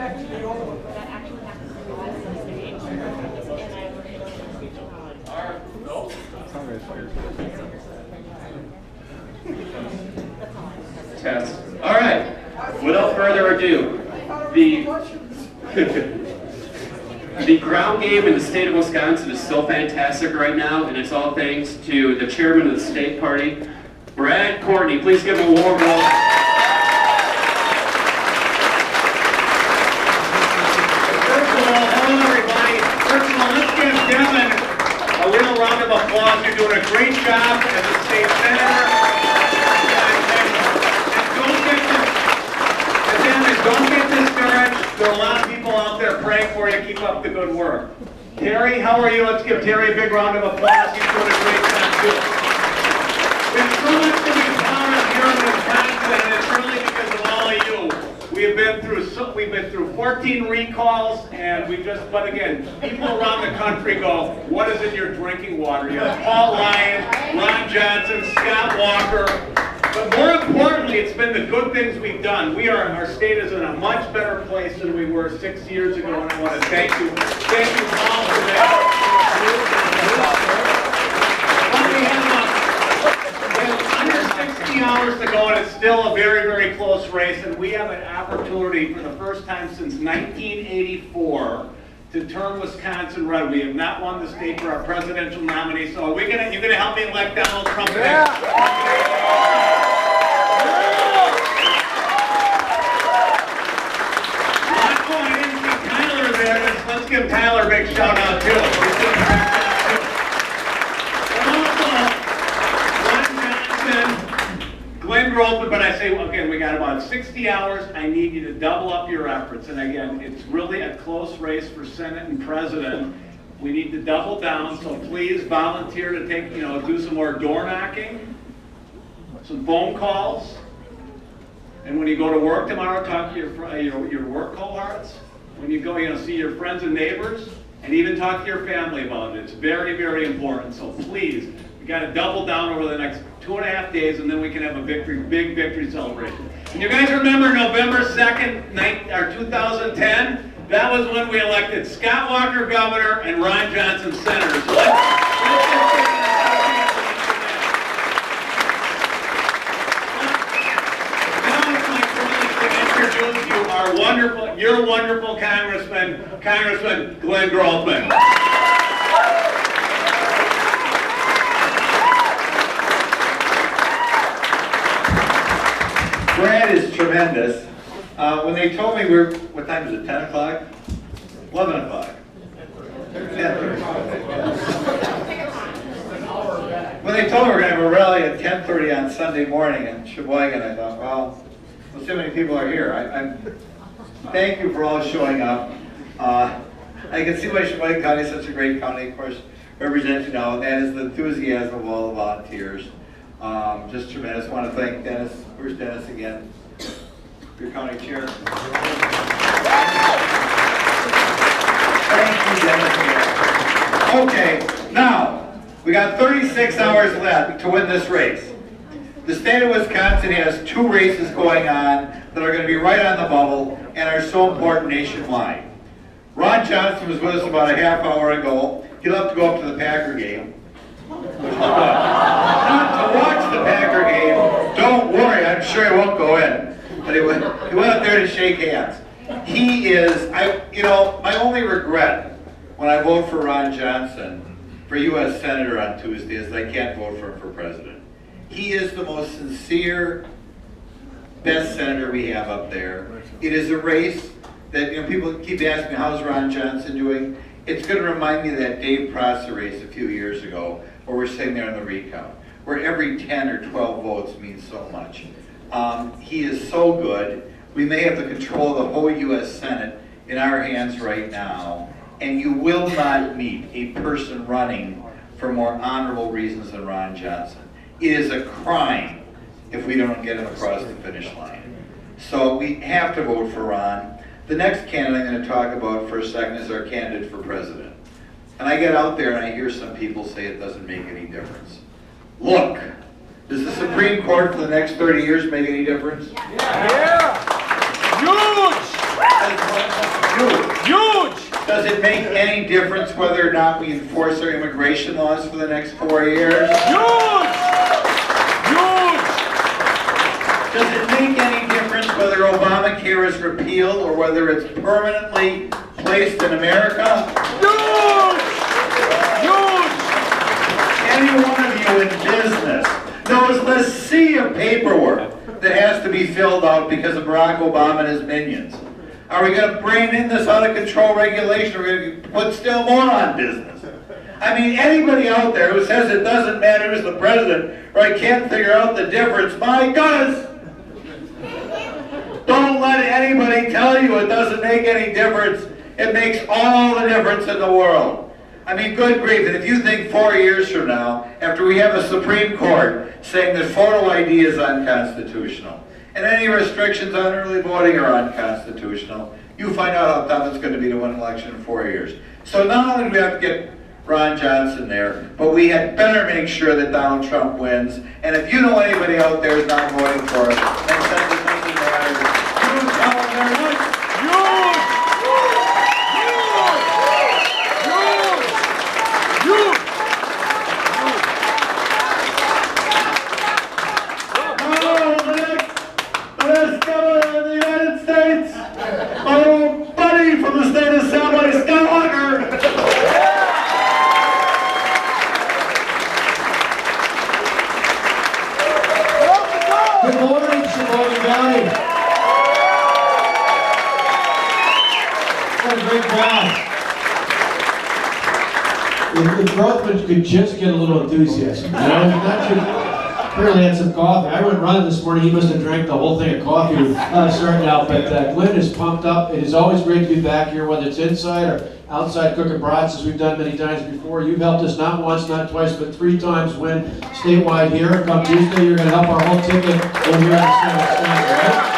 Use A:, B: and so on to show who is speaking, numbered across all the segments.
A: actually happens to us in the stage, and I work in speech and
B: Test. All right. Without further ado, the ground game in the state of Wisconsin is so fantastic right now, and it's all thanks to the chairman of the state party, Brad Courtney. Please give him a warm welcome.
C: First of all, hello everybody. First of all, let's give Devin a little round of applause. You're doing a great job as a state senator. Don't get discouraged. There are a lot of people out there praying for you. Keep up the good work. Terry, how are you? Let's give Terry a big round of applause. He's doing a great job too. There's so much to be proud of here in Wisconsin, and it's really because of all of you. We've been through 14 recalls, and but again, people around the country go, what is in your drinking water? You have Paul Ryan, Ron Johnson, Scott Walker. But more importantly, it's been the good things we've done. Our state is in a much better place than we were 6 years ago, and I want to thank you. Thank you all for that. We have under 60 hours to go, and it's still a very, very close race, and we have an opportunity for the first time since 1984 to turn Wisconsin red. We have not won the state for our presidential nominee, so you're gonna help me elect Donald Trump next? Let's give Tyler a big shout out too. And also, Ron Johnson, Glenn Groveman, but I say, again, we got about 60 hours. I need you to double up your efforts. And again, it's really a close race for Senate and President. We need to double down, so please volunteer to do some more door knocking, some phone calls. And when you go to work tomorrow, talk to your work cohorts. When you go, see your friends and neighbors, and even talk to your family about it. It's very, very important. So please, we got to double down over the next 2.5 days, and then we can have a big victory celebration. And you guys remember November 2nd, 2010? That was when we elected Scott Walker governor and Ron Johnson senator. So your wonderful Congressman Glenn Groveman.
D: Brad is tremendous. When they told me what time is it, 10 o'clock? 11 o'clock. 10:30. When they told me we were going to have a rally at 10:30 on Sunday morning in Sheboygan, I thought, well, let's see how many people are here. Thank you for all showing up. I can see why Sheboygan County is such a great county, of course, represented now, and that is the enthusiasm of all the volunteers. Just tremendous. I want to thank Dennis. Where's Dennis again? Your county chair. Thank you, Dennis, again. Okay, now, we got 36 hours left to win this race. The state of Wisconsin has 2 races going on that are going to be right on the bubble and are so important nationwide. Ron Johnson was with us about a half hour ago. He'll have to go up to the Packer game. Not to watch the Packer game. Don't worry, I'm sure he won't go in. But he went up there to shake hands. He is, my only regret when I vote for Ron Johnson for U.S. Senator on Tuesday is that I can't vote for him for president. He is the most sincere, best senator we have up there. It is a race that people keep asking me, how's Ron Johnson doing? It's going to remind me of that Dave Prosser race a few years ago where we're sitting there on the recount, where every 10 or 12 votes means so much. He is so good. We may have the control of the whole U.S. Senate in our hands right now, and you will not meet a person running for more honorable reasons than Ron Johnson. It is a crime if we don't get him across the finish line. So we have to vote for Ron. The next candidate I'm going to talk about for a second is our candidate for president. And I get out there and I hear some people say it doesn't make any difference. Look, does the Supreme Court for the next 30 years make any difference?
E: Yeah! Huge!
D: Huge! Does it make any difference whether or not we enforce our immigration laws for the next 4 years?
E: Huge! Huge!
D: Does it make any difference whether Obamacare is repealed or whether it's permanently placed in America?
E: Huge! Huge!
D: Any one of you in business knows the sea of paperwork that has to be filled out because of Barack Obama and his minions. Are we going to bring in this out of control regulation, or are we going to put still more on business? I mean, anybody out there who says it doesn't matter who's the president, or I can't figure out the difference, my goodness! Don't let anybody tell you it doesn't make any difference. It makes all the difference in the world. I mean, good grief, and if you think 4 years from now, after we have a Supreme Court saying that photo ID is unconstitutional, and any restrictions on early voting are unconstitutional, you find out how tough it's going to be to win an election in 4 years. So not only do we have to get Ron Johnson there, but we had better make sure that Donald Trump wins. And if you know anybody out there who's not voting for it, and says it doesn't matter, you tell them they're nuts.
F: Good morning, Sheboygan County. What a great crowd. If Rothman could just get a little enthusiasm, you know, not too, apparently had some coffee. I went running this morning, he must have drank the whole thing of coffee starting out, but Glenn is pumped up. It is always great to be back here, whether it's inside or outside cooking brats, as we've done many times before. You've helped us not once, not twice, but 3 times win statewide here. Come Tuesday, you're going to help our whole ticket over here in the state, right?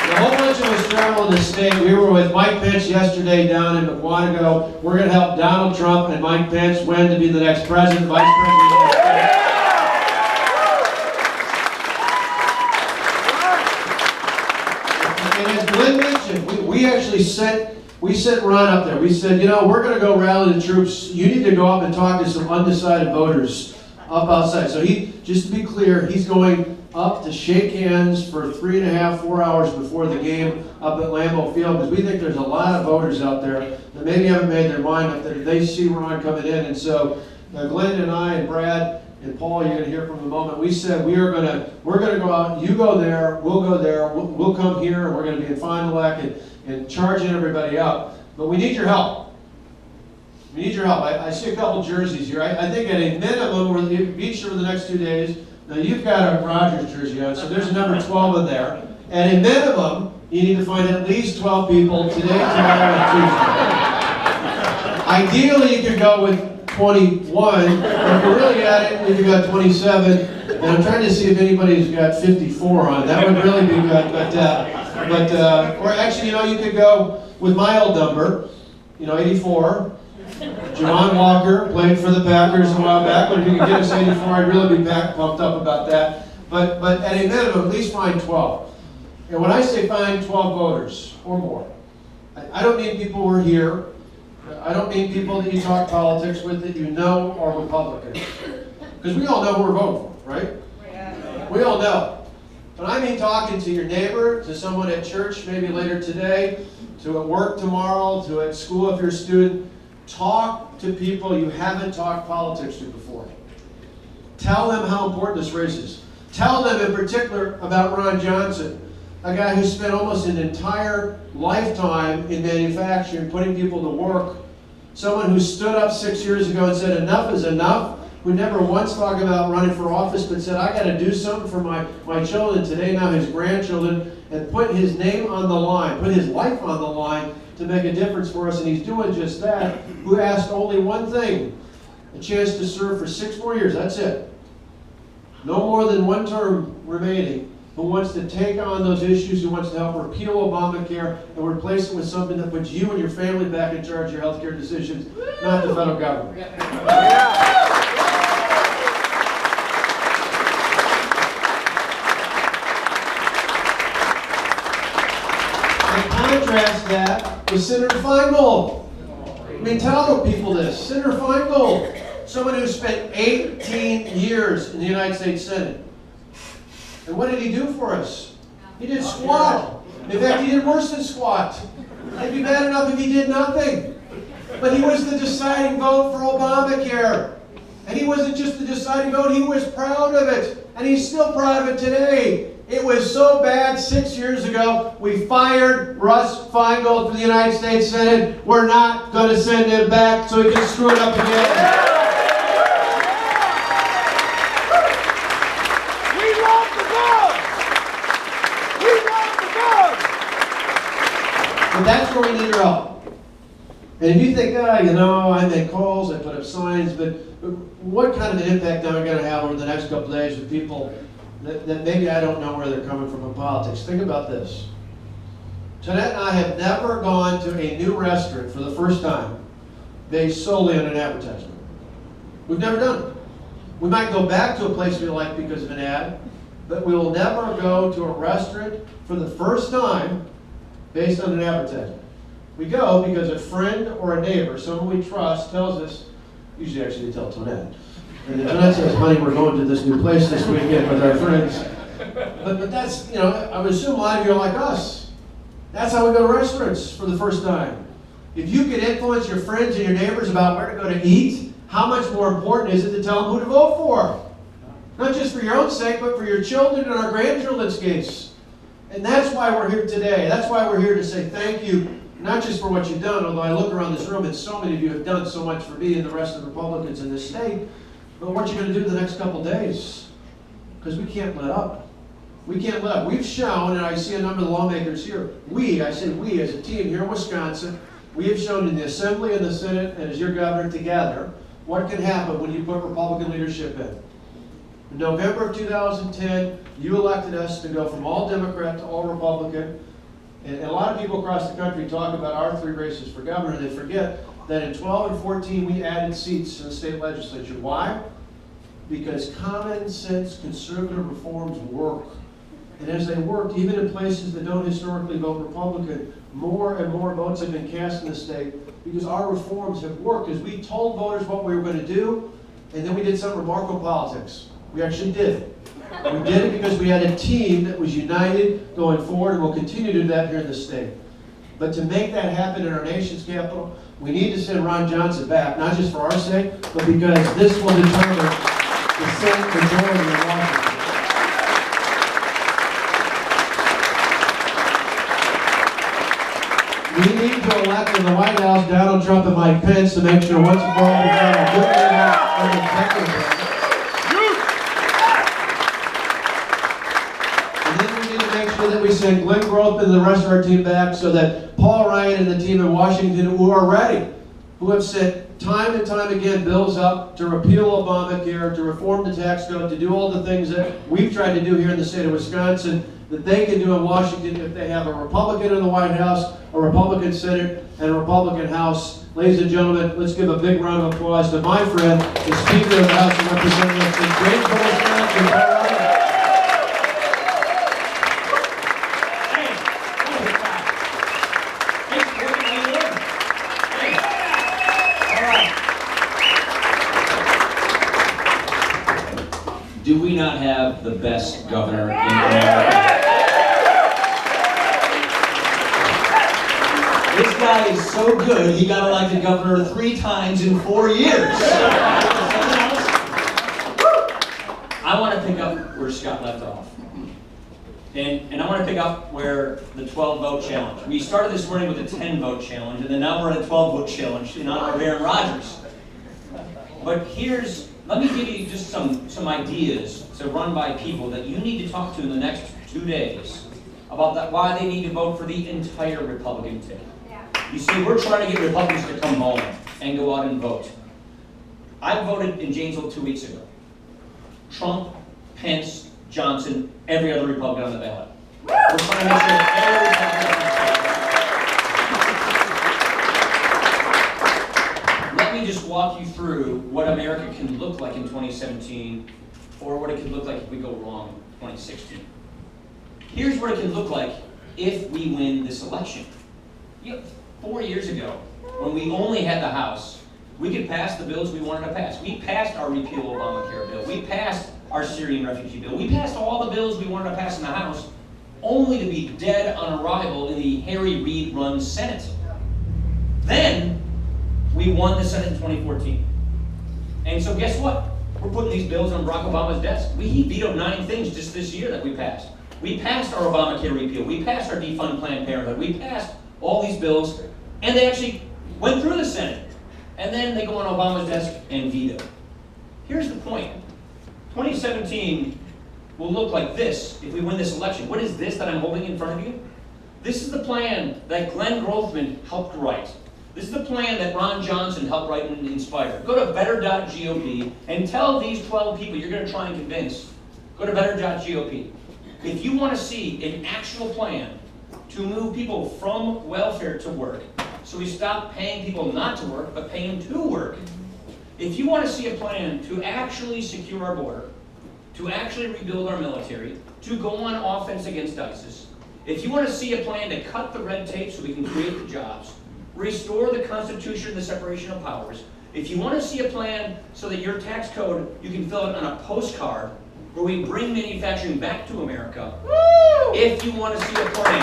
F: A whole bunch of us travel in the state. We were with Mike Pence yesterday down in Mukwonago. We're going to help Donald Trump and Mike Pence win to be the next president, vice president of the state. And as Glenn mentioned, we actually sent Ron up there. We said, you know, we're going to go rally the troops. You need to go up and talk to some undecided voters up outside. So just to be clear, he's going up to shake hands for 3.5, 4 hours before the game up at Lambeau Field, because we think there's a lot of voters out there that maybe haven't made their mind up that they see Ron coming in. And so Glenn and I and Brad and Paul, you're going to hear from in a moment, we said we're going to go out, you go there, we'll come here, and we're going to be in Fond du Lac and charging everybody up. But we need your help. We need your help. I see a couple jerseys here. I think at a minimum, we're each for the next 2 days. Now you've got a Rogers jersey on, so there's a number 12 in there. At a minimum, you need to find at least 12 people today, tomorrow, and Tuesday. Ideally, you could go with 21. If you're really at it, you've got 27. And I'm trying to see if anybody's got 54 on. That would really be good. Or actually, you know, you could go with my old number, 84. Javon Walker played for the Packers a while back, but if you could get us 84, I'd really be pumped up about that. But at a minimum, at least find 12. And when I say find 12 voters or more, I don't mean people who are here. I don't mean people that you talk politics with that you know are Republicans. Because we all know who we're voting for, right? Yeah. We all know. But I mean talking to your neighbor, to someone at church maybe later today, to at work tomorrow, to at school if you're a student. Talk to people you haven't talked politics to before. Tell them how important this race is. Tell them in particular about Ron Johnson, a guy who spent almost an entire lifetime in manufacturing, putting people to work. Someone who stood up 6 years ago and said enough is enough, who never once talked about running for office, but said I got to do something for my children today, now his grandchildren, and put his name on the line, put his life on the line to make a difference for us, and he's doing just that, who asked only one thing, a chance to serve for 6 more years, that's it. No more than one term remaining, who wants to take on those issues, who wants to help repeal Obamacare and replace it with something that puts you and your family back in charge of your health care decisions, not the federal government. contrast that with Senator Feingold. I mean, tell the people this. Senator Feingold, someone who spent 18 years in the United States Senate. And what did he do for us? He did squat. In fact, he did worse than squat. It'd be bad enough if he did nothing. But he was the deciding vote for Obamacare. And he wasn't just the deciding vote, he was proud of it. And he's still proud of it today. It was so bad 6 years ago, we fired Russ Feingold from the United States Senate. We're not going to send him back so he can screw it up again.
E: We love the God! We love the God!
F: But that's where we need your help. And if you think, you know, I make calls, I put up signs, but what kind of an impact am I going to have over the next couple of days with people that maybe I don't know where they're coming from in politics? Think about this. Tonette and I have never gone to a new restaurant for the first time based solely on an advertisement. We've never done it. We might go back to a place we like because of an ad, but we will never go to a restaurant for the first time based on an advertisement. We go because a friend or a neighbor, someone we trust, tells us, usually actually they tell Tonette. And Tonette says, honey, we're going to this new place this weekend with our friends. But that's, you know, I would assume a lot of you are like us. That's how we go to restaurants for the first time. If you could influence your friends and your neighbors about where to go to eat, how much more important is it to tell them who to vote for? Not just for your own sake, but for your children and our grandchildren's case. And that's why we're here today. That's why we're here to say thank you. Not just for what you've done, although I look around this room and so many of you have done so much for me and the rest of the Republicans in this state, but what you're going to do the next couple days. Because we can't let up. We can't let up. We've shown, and I see a number of the lawmakers here, I say we as a team here in Wisconsin, we have shown in the Assembly and the Senate and as your governor together what can happen when you put Republican leadership in. In November of 2010, you elected us to go from all Democrat to all Republican. And a lot of people across the country talk about our three races for governor, and they forget that in 12 and 14 we added seats in the state legislature. Why? Because common sense conservative reforms work. And as they worked, even in places that don't historically vote Republican, more and more votes have been cast in the state because our reforms have worked. As we told voters what we were going to do, and then we did some remarkable politics. We actually did it. We did it because we had a team that was united going forward, and we'll continue to do that here in the state. But to make that happen in our nation's capital, we need to send Ron Johnson back, not just for our sake, but because this will determine the Senate majority in Washington. We need to elect in the White House Donald Trump and Mike Pence to make sure once and for all we've got a good and an executive branch. That we send Glenn Groth and the rest of our team back so that Paul Ryan and the team in Washington who are ready, who have sent time and time again bills up to repeal Obamacare, to reform the tax code, to do all the things that we've tried to do here in the state of Wisconsin, that they can do in Washington if they have a Republican in the White House, a Republican Senate, and a Republican House. Ladies and gentlemen, let's give a big round of applause to my friend, the Speaker of the House of Representatives from Gainesville, Wisconsin, Paul Ryan.
G: Do we not have the best governor in America? This guy is so good, he got elected governor 3 times in 4 years. I want to pick up where Scott left off. And I want to pick up where the 12-vote challenge. We started this morning with a 10-vote challenge, and then now we're at a 12-vote challenge in honor of Aaron Rodgers. But let me give you just some ideas to run by people that you need to talk to in the next 2 days about why they need to vote for the entire Republican ticket. You see, we're trying to get Republicans to come home and go out and vote. I voted in Janesville 2 weeks ago. Trump, Pence, Johnson, every other Republican on the ballot. We're trying to make sure every Republican. Let me just walk you through what America can look like in 2017, or what it could look like if we go wrong in 2016. Here's what it could look like if we win this election. 4 years ago, when we only had the House, we could pass the bills we wanted to pass. We passed our repeal Obamacare bill. We passed our Syrian refugee bill. We passed all the bills we wanted to pass in the House, only to be dead on arrival in the Harry Reid-run Senate. Then, we won the Senate in 2014. And so guess what? We're putting these bills on Barack Obama's desk. He vetoed 9 things just this year that we passed. We passed our Obamacare repeal. We passed our defund Planned Parenthood. We passed all these bills, and they actually went through the Senate. And then they go on Obama's desk and veto. Here's the point. 2017 will look like this if we win this election. What is this that I'm holding in front of you? This is the plan that Glenn Grothman helped write. This is the plan that Ron Johnson helped write and inspire. Go to better.gop and tell these 12 people you're going to try and convince, go to better.gop. If you want to see an actual plan to move people from welfare to work, so we stop paying people not to work, but pay them to work. If you want to see a plan to actually secure our border, to actually rebuild our military, to go on offense against ISIS, if you want to see a plan to cut the red tape so we can create the jobs, restore the Constitution and the separation of powers, if you want to see a plan so that your tax code, you can fill it on a postcard, where we bring manufacturing back to America, if you want to see a plan,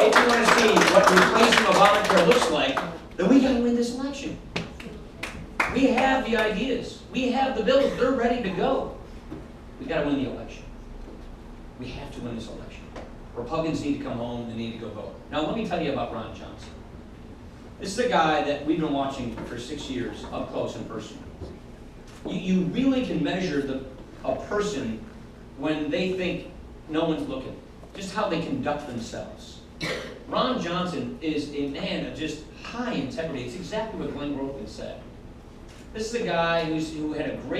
G: if you want to see what replacing Obamacare looks like, then we got to win this election. We have the ideas. We have the bills. They're ready to go. We got to win the election. We have to win this election. Republicans need to come home. They need to go vote. Now, let me tell you about Ron Johnson. This is a guy that we've been watching for 6 years up close and personal. You really can measure a person when they think no one's looking, just how they conduct themselves. Ron Johnson is a man of just high integrity. It's exactly what Glenn Grothman said. This is a guy who had a great